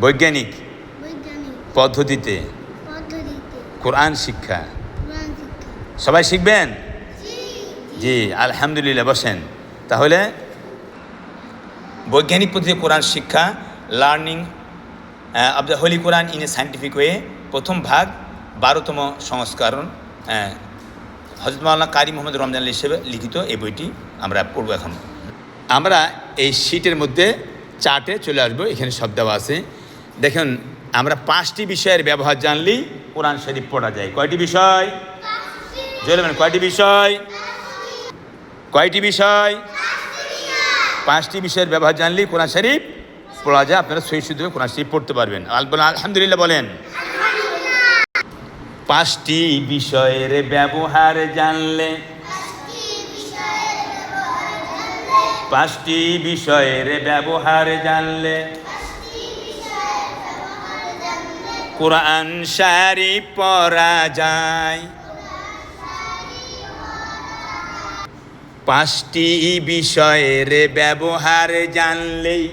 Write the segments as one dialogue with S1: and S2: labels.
S1: বৈজ্ঞানিক পদ্ধতিতে কোরআন শিক্ষা সবাই শিখবেন? জি, আলহামদুলিল্লাহ। বসেন তাহলে। বৈজ্ঞানিক পদ্ধতিতে কোরআন শিক্ষা, learning of the Holi Quran in a scientific way, প্রথম ভাগ, 12তম সংস্করণ, হযরত মাওলানা কারি মোহাম্মদ রমজান হিসেবে লিখিত এই বইটি আমরা পড়ব। এখন আমরা এই শীটের মধ্যে চার্টে চলে আসবো। এখানে সব দেওয়া আছে। দেখুন, আমরা 5টি বিষয়ের ব্যবহার জানলেই কোরআন শরীফ পড়া যায়। কয়টি বিষয়? জোরে বলেন, কয়টি বিষয়? কয়টি বিষয়? 5টি বিষয়ের ব্যবহার জানলেই কোরআন শরীফ পড়া যায়। আপনারা সহি শুদ্ধভাবে কোরআন শরীফ পড়তে পারবেন। আলহামদুলিল্লাহ বলেন। 5টি বিষয়ের ব্যবহার জানলে, 5টি বিষয়ের ব্যবহার জানলে কোরআন শরীফ পড়া যায়। 5টি বিষয়ের ব্যবহার জানলেই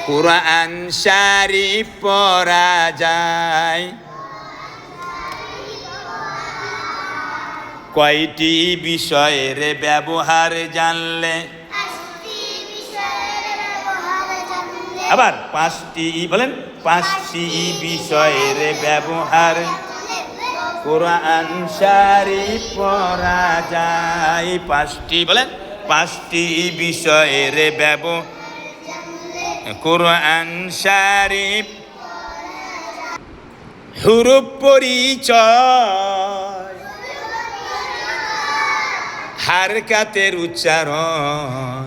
S1: কোরআন শরীফ পড়া যায়। কয়টি বিষয়ের ব্যবহার জানলে? আবার 5টি বলেন, 5টি বিষয়ের ব্যবহার কোরআন শরীফ পড়া যায়। 5টি বলেন, 5টি বিষয়ের ব্যবহার কোরআন শরীফ। হুরুফ পরিচয়, হারকাতের উচ্চারণ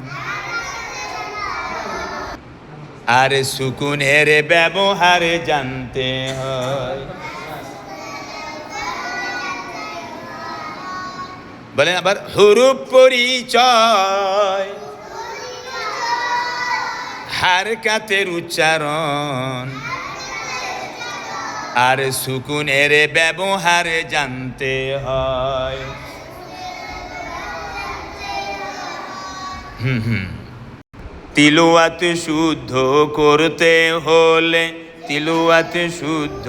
S1: আর সুকুনের ব্যবহার জানতে হয়। বলেন আবার, হুরুফ পরিচয়, হারকাতের উচ্চারণ আর সুকুনের ব্যবহার জানতে হয়। তিলাওয়াত শুদ্ধ করতে হলে, তিলাওয়াত শুদ্ধ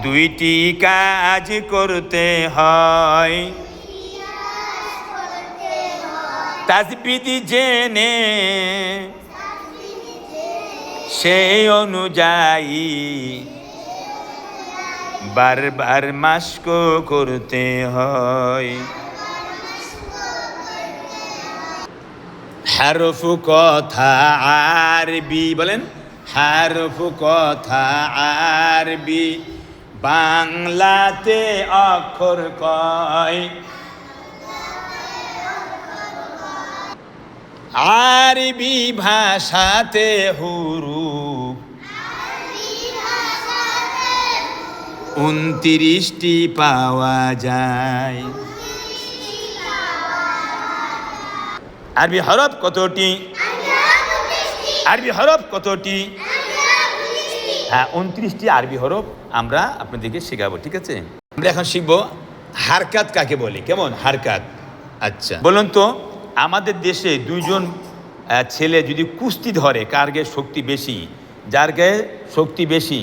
S1: 2টি কাজ করতে হয়। তাজবিদ জেনে সেই অনুযায়ী বারবার মাস্ক করতে হয়। হরফ কথা আরবি, বলেন হরফ কথা আরবি বাংলাতে অক্ষর কয়। আরবি ভাষাতে হুরুফ 29টি পাওয়া যায়। আরবি হরফ কতটি? আরবি হরফ কতটি? হ্যাঁ, 29টি আরবি হরফ আমরা আপনাদেরকে শেখাবো। ঠিক আছে, আমরা এখন শিখবো হারকাত কাকে বলে। কেমন হারকাত? আচ্ছা বলুন তো, আমাদের দেশে 2জন ছেলে যদি কুস্তি ধরে, কার গায়ে শক্তি বেশি? যার গায়ে শক্তি বেশি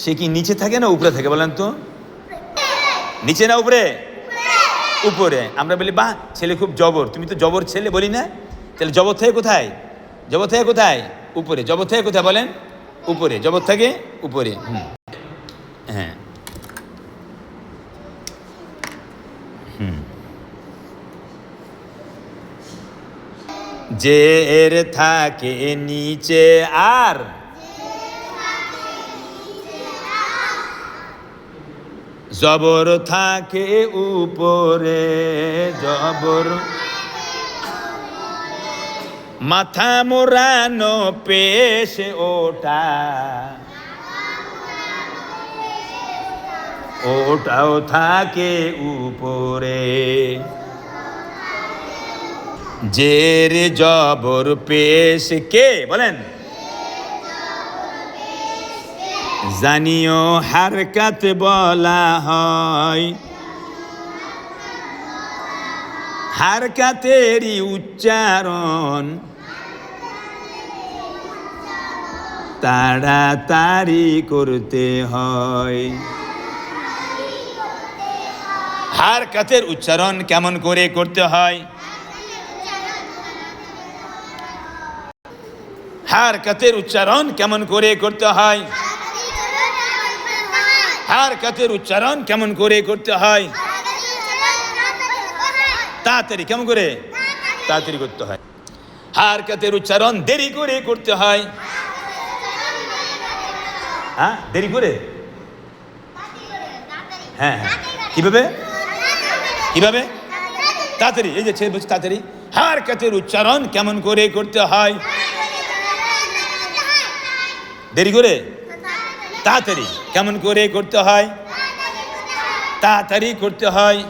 S1: সে কি নিচে থাকে না উপরে থাকে? বলেন তো, নিচে না উপরে? উপরে। আমরা বলি বাহ ছেলে খুব জবর, তুমি তো জবর ছেলে বলি না? তাহলে জবর থেকে কোথায়? জবর থেকে কোথায়? উপরে। জবর থেকে কোথায় বলেন? উপরে। জবর থেকে উপরে। হ্যাঁ, জের থাকে নিচে আর জবর থাকে উপরে। জবর মাথা মোড়ানো পেশ ওটা, ওটাও থাকে উপরে। জের জবর পেশ কে বলেন? জানিও হারকাত বলা হয়। হারকাতেরই উচ্চারণ তাড়াতাড়ি করতে হয়। হারকাতের উচ্চারণ কেমন করে করতে হয়? হারকাতের উচ্চারণ কেমন করে করতে হয়? হারকাতের উচ্চারণ কেমন করে করতে হয়? তাড়াতাড়ি। কেমন করে? তাড়াতাড়ি করতে হয়। হারকাতের উচ্চারণ দেরি করে করতে হয়। হ্যাঁ, দেরি করে। হ্যাঁ হ্যাঁ, কিভাবে? কিভাবে? তাড়াতাড়ি। এই যে ছেলে বলছে তাড়াতাড়ি। হারকাতের উচ্চারণ কেমন করে করতে হয়? দেরি করে? তাড়াতাড়ি। কেমন করে করতে হয়? তাড়াতাড়ি করতে হয়।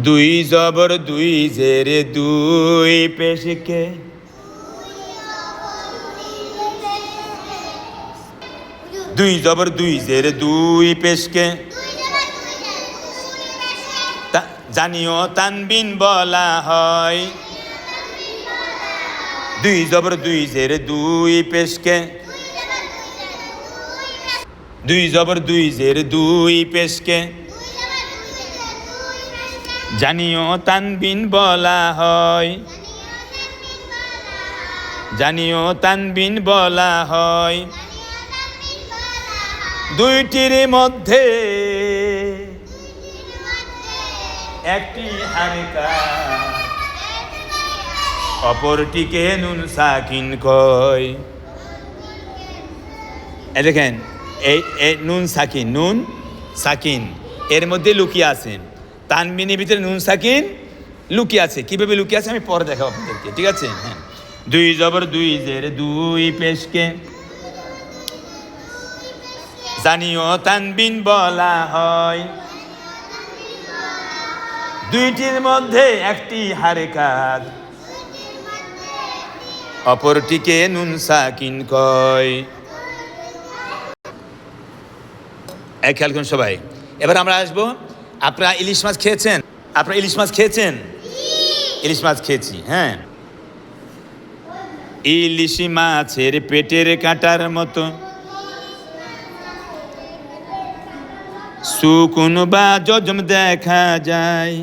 S1: দুই জবর দুই জেরে দুই পেশকে, দুই জবর দুই জেরে দুই পেশকে জানিও তানবিন বলা হয়। দুই জবর দুই জেরে দুই পেশকে, দুই জবর দুই জেরে দুই পেশকে জানিও তানবিন বলা হয়। জানিও তানবিন বলা হয়। দুইটির মধ্যে একটি হারকাত, অপরটিকে নুন সাকিন কয়। এই দেখেন, এই নুন সাকিন, নুন সাকিন এর মধ্যে লুকিয়ে আছে। তানবিনের ভিতরে নুন সাকিন লুকিয়ে আছে। কিভাবে লুকিয়ে আছে আমি পরে দেখাবো আপনাদেরকে, ঠিক আছে? হ্যাঁ, দুই জবর দুই জের দুই পেশকে জানিও তানবিন বলা হয়। দুইটির মধ্যে একটি হারকাত, অপরটিকে নুন সাকিন কয়। খেয়াল করুন সবাই। এবার আমরা আসবো, আপনারা ইলিশ মাছ খেয়েছেন? আপনারা ইলিশ মাছ খেয়েছেন? ইলিশ মাছ খেয়েছি। হ্যাঁ, ইলিশ মাছের পেটের কাঁটার মতো সুকুন বা জজম দেখা যায়।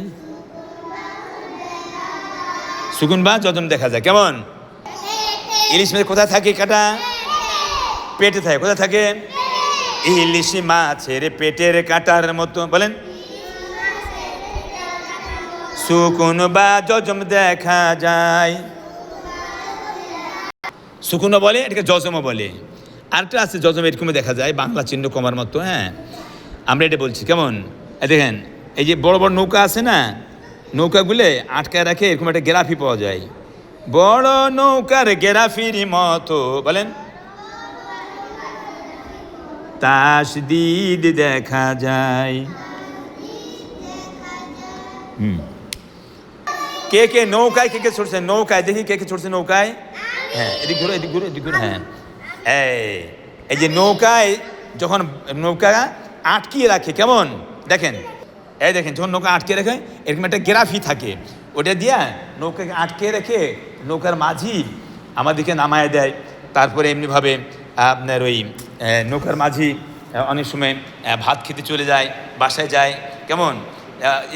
S1: সুকুন বা জজম দেখা যায়। কেমন? ইলিশ মাছ কোথায় থাকে কাঁটা? পেটে থাকে। কোথায় থাকে? ইলিশ মাছের পেটের কাঁটার মতো। বলেন, সুকুন বা জজম দেখা যায়। সুকুনও বলে, এটাকে জজমও বলে। আরেকটা আছে জজম এরকম দেখা যায়, বাংলা চিহ্ন কমার মতো। হ্যাঁ, আমরা এটা বলছি। কেমন? দেখেন, এই যে বড় বড় নৌকা আছে না, নৌকাগুলো আটকায় রাখে, এরকম একটা গ্রাফি পাওয়া যায়। বড় নৌকার গ্রাফির মতো। বলেন, তাসদিদ দেখা যায়। কে কে নৌকায় কে কে ছুটছে? নৌকায় দেখি কে কে ছুটছে নৌকায়। হ্যাঁ, এদিক ঘুরো, এদিক ঘুরো, এদিক ঘুরো। হ্যাঁ, এই যে নৌকায় যখন নৌকা আটকিয়ে রাখে, কেমন দেখেন, এই দেখেন যখন নৌকা আটকে রাখে এরকম একটা গ্রাফি থাকে, ওটা দিয়া নৌকাকে আটকে রেখে নৌকার মাঝি আমাদেরকে নামায় দেয়। তারপরে এমনিভাবে আপনার ওই নৌকার মাঝি অনেক সময় ভাত খেতে চলে যায়, বাসায় যায়। কেমন?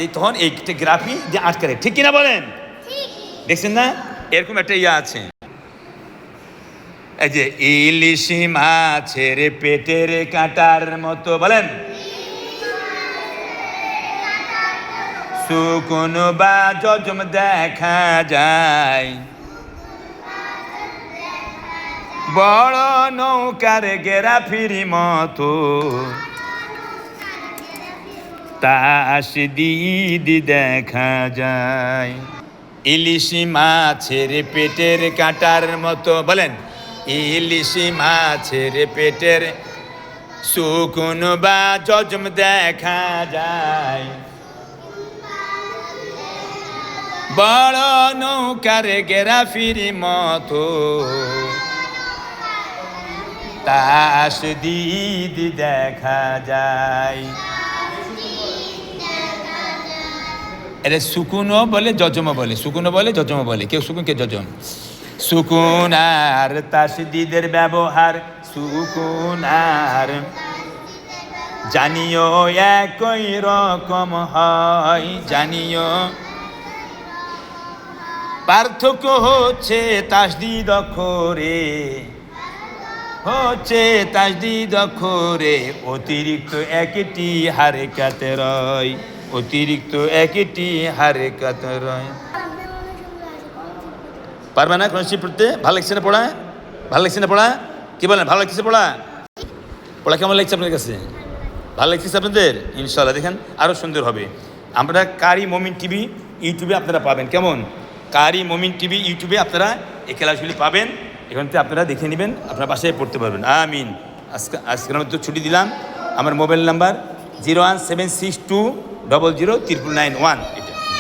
S1: এই তখন এই গ্রাফি দিয়ে আটকে রাখে। ঠিক কিনা বলেন? দেখছেন না? এরকম একটা ইয়ে আছে। এই যে ইলিশ মাছের পেটের কাঁটার মতো। বলেন, সুকুন বা জজম দেখা যায়। বড় নৌকার গেরাফির মতো তাসদিদ দেখা যায়। ইলিশ মাছের পেটের কাঁটার মতো। বলেন, ইলিশ মাছের পেটের সুকুন বা জজম দেখা যায়। বড় নৌকার গেরাফির মতো তাসদিদ দেখা যায়। এটা সুকুনও বলে জজমও বলে, সুকুনও বলে জজমও বলে, কেউ সুকুন কেউ জজম। সুকুন আর তাসদিদের ব্যবহার, সুকুন আর জানিও একই রকম হয়, জানিও পার্থক্য হচ্ছে তাসদিদ অক্ষরে, হচ্ছে তাসদিদ অক্ষরে অতিরিক্ত একটি হারকাত রয়, অতিরিক্ত একটি হারকাত রয়। পারবে না কোন শিব পড়তে? ভালো লাগছে না পড়া? ভালো লাগছে না পড়া? কি বলেন, ভালো লাগছে পড়া? পড়া কেমন লাগছে আপনাদের কাছে? ভালো লাগছে আপনাদের? ইনশাআল্লাহ দেখেন আরও সুন্দর হবে। আমরা কারি মমিন টিভি ইউটিউবে আপনারা পাবেন, কেমন? কারি মমিন টিভি ইউটিউবে আপনারা এই ক্লাসগুলি পাবেন, এখান থেকে আপনারা দেখে নেবেন, আপনার বাসায় পড়তে পারবেন। আমিন। আজকের মধ্যে ছুটি দিলাম। আমার মোবাইল নাম্বার 01762003991।